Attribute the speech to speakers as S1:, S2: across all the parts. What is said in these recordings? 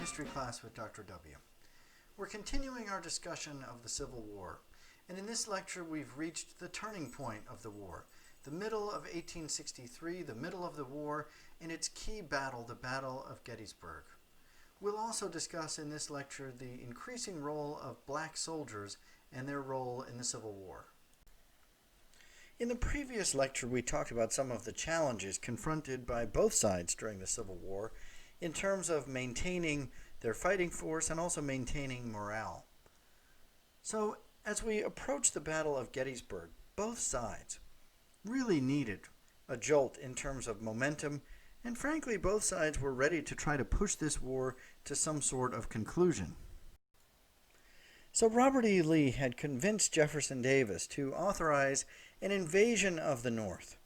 S1: history class with Dr.W. We're continuing our discussion of the Civil War, and in this lecture we've reached the turning point of the war, the middle of 1863, the middle of the war, and its key battle, the Battle of Gettysburg. We'll also discuss in this lecture the increasing role of black soldiers and their role in the Civil War. In the previous lecture, we talked about some of the challenges confronted by both sides during the Civil War in terms of maintaining their fighting force and also maintaining morale. So, as we approach the Battle of Gettysburg, both sides really needed a jolt in terms of momentum, and frankly, both sides were ready to try to push this war to some sort of conclusion. So Robert E. Lee had convinced Jefferson Davis to authorize an invasion of the North,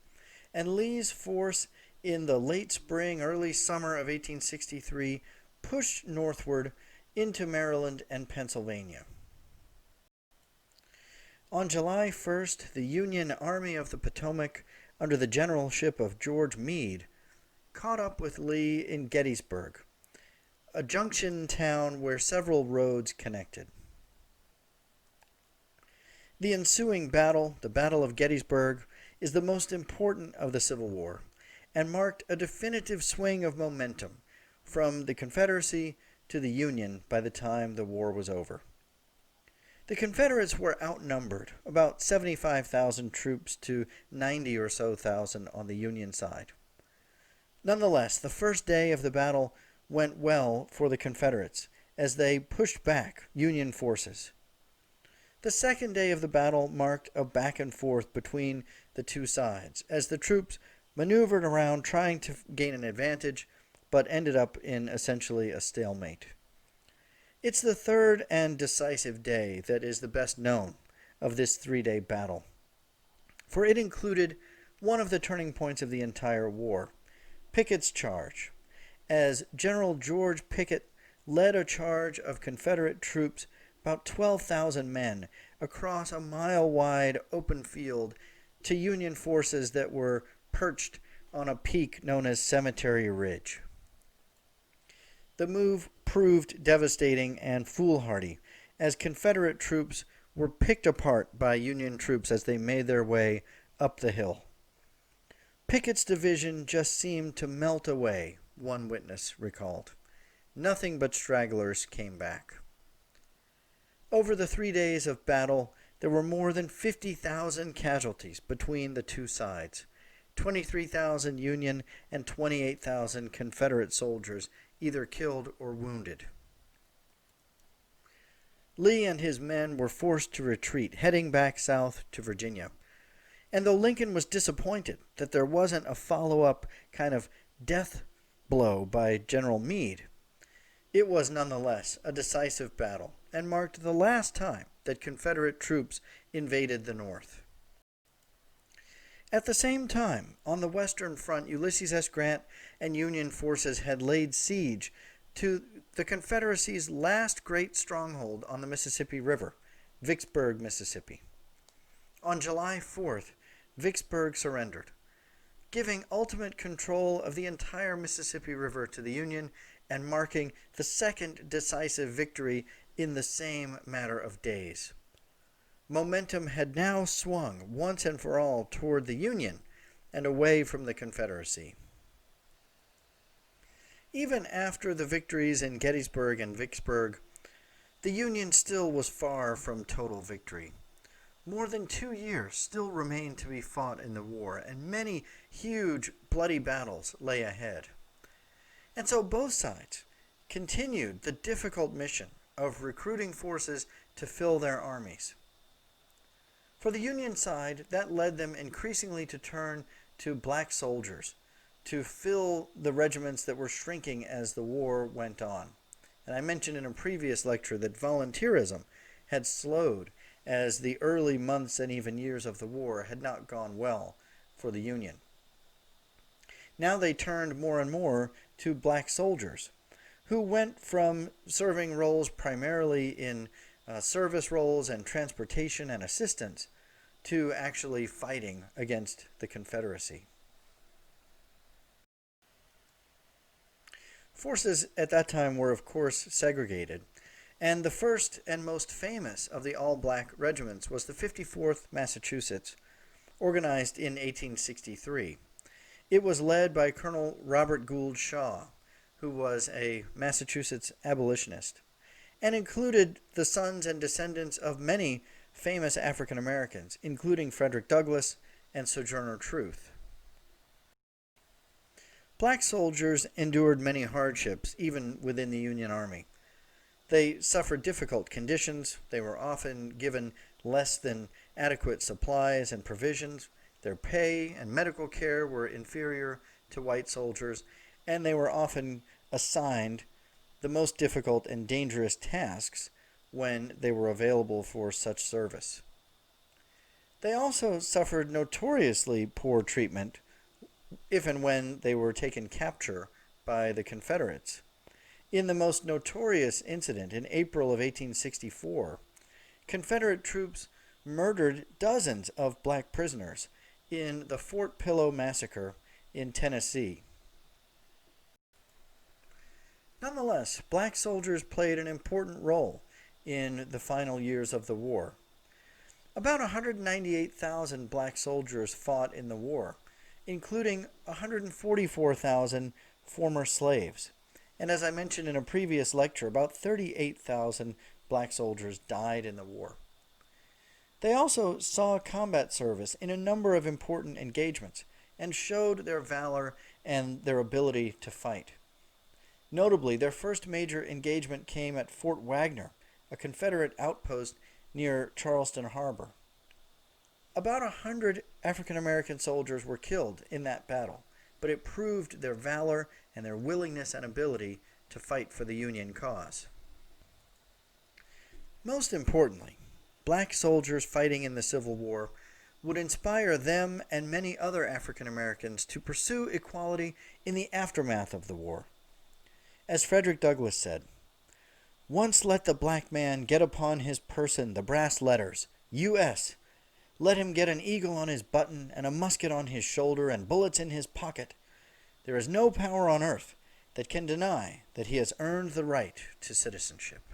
S1: and Lee's force in the late spring, early summer of 1863 pushed northward into Maryland and Pennsylvania. On July 1st, the Union Army of the Potomac, under the generalship of George Meade, caught up with Lee in Gettysburg, a junction town where several roads connected. The ensuing battle, the Battle of Gettysburg, is the most important of the Civil War and marked a definitive swing of momentum from the Confederacy to the Union by the time the war was over. The Confederates were outnumbered, about 75,000 troops to 90 or so thousand on the Union side. Nonetheless, the first day of the battle went well for the Confederates as they pushed back Union forces. The second day of the battle marked a back and forth between the two sides as the troops maneuvered around trying to gain an advantage, but ended up in essentially a stalemate. It's the third and decisive day that is the best known of this three-day battle, for it included one of the turning points of the entire war, Pickett's charge, as General George Pickett led a charge of Confederate troops, about 12,000 men, across a mile-wide open field to Union forces that were perched on a peak known as Cemetery Ridge. The move proved devastating and foolhardy, as Confederate troops were picked apart by Union troops as they made their way up the hill. Pickett's division just seemed to melt away, one witness recalled. Nothing but stragglers came back. Over the 3 days of battle, there were more than 50,000 casualties between the two sides, 23,000 Union and 28,000 Confederate soldiers either killed or wounded. Lee and his men were forced to retreat, heading back south to Virginia. And though Lincoln was disappointed that there wasn't a follow-up kind of death blow by General Meade, it was nonetheless a decisive battle and marked the last time that Confederate troops invaded the North. At the same time, on the Western Front, Ulysses S. Grant and Union forces had laid siege to the Confederacy's last great stronghold on the Mississippi River, Vicksburg, Mississippi. On July 4th, Vicksburg surrendered, giving ultimate control of the entire Mississippi River to the Union and marking the second decisive victory in the same matter of days. Momentum had now swung once and for all toward the Union and away from the Confederacy. Even after the victories in Gettysburg and Vicksburg, the Union still was far from total victory. More than 2 years still remained to be fought in the war, and many huge, bloody battles lay ahead. And so both sides continued the difficult mission of recruiting forces to fill their armies. For the Union side, that led them increasingly to turn to black soldiers to fill the regiments that were shrinking as the war went on. And I mentioned in a previous lecture that volunteerism had slowed as the early months and even years of the war had not gone well for the Union. Now they turned more and more to black soldiers, who went from serving roles primarily in service roles and transportation and assistance to actually fighting against the Confederacy. Forces at that time were, of course, segregated, and the first and most famous of the all-black regiments was the 54th Massachusetts, organized in 1863. It was led by Colonel Robert Gould Shaw, who was a Massachusetts abolitionist, and included the sons and descendants of many famous African Americans, including Frederick Douglass and Sojourner Truth. Black soldiers endured many hardships, even within the Union Army. They suffered difficult conditions. They were often given less than adequate supplies and provisions. Their pay and medical care were inferior to white soldiers, and they were often assigned the most difficult and dangerous tasks when they were available for such service. They also suffered notoriously poor treatment if and when they were taken capture by the Confederates. In the most notorious incident in April of 1864, Confederate troops murdered dozens of black prisoners in the Fort Pillow Massacre in Tennessee. Nonetheless, black soldiers played an important role in the final years of the war. About 198,000 black soldiers fought in the war, including 144,000 former slaves. And as I mentioned in a previous lecture, about 38,000 black soldiers died in the war. They also saw combat service in a number of important engagements and showed their valor and their ability to fight. Notably, their first major engagement came at Fort Wagner, a Confederate outpost near Charleston Harbor. About 100 African American soldiers were killed in that battle, but it proved their valor and their willingness and ability to fight for the Union cause. Most importantly, black soldiers fighting in the Civil War would inspire them and many other African Americans to pursue equality in the aftermath of the war. As Frederick Douglass said, "Once let the black man get upon his person the brass letters, U.S., let him get an eagle on his button and a musket on his shoulder and bullets in his pocket. There is no power on earth that can deny that he has earned the right to citizenship."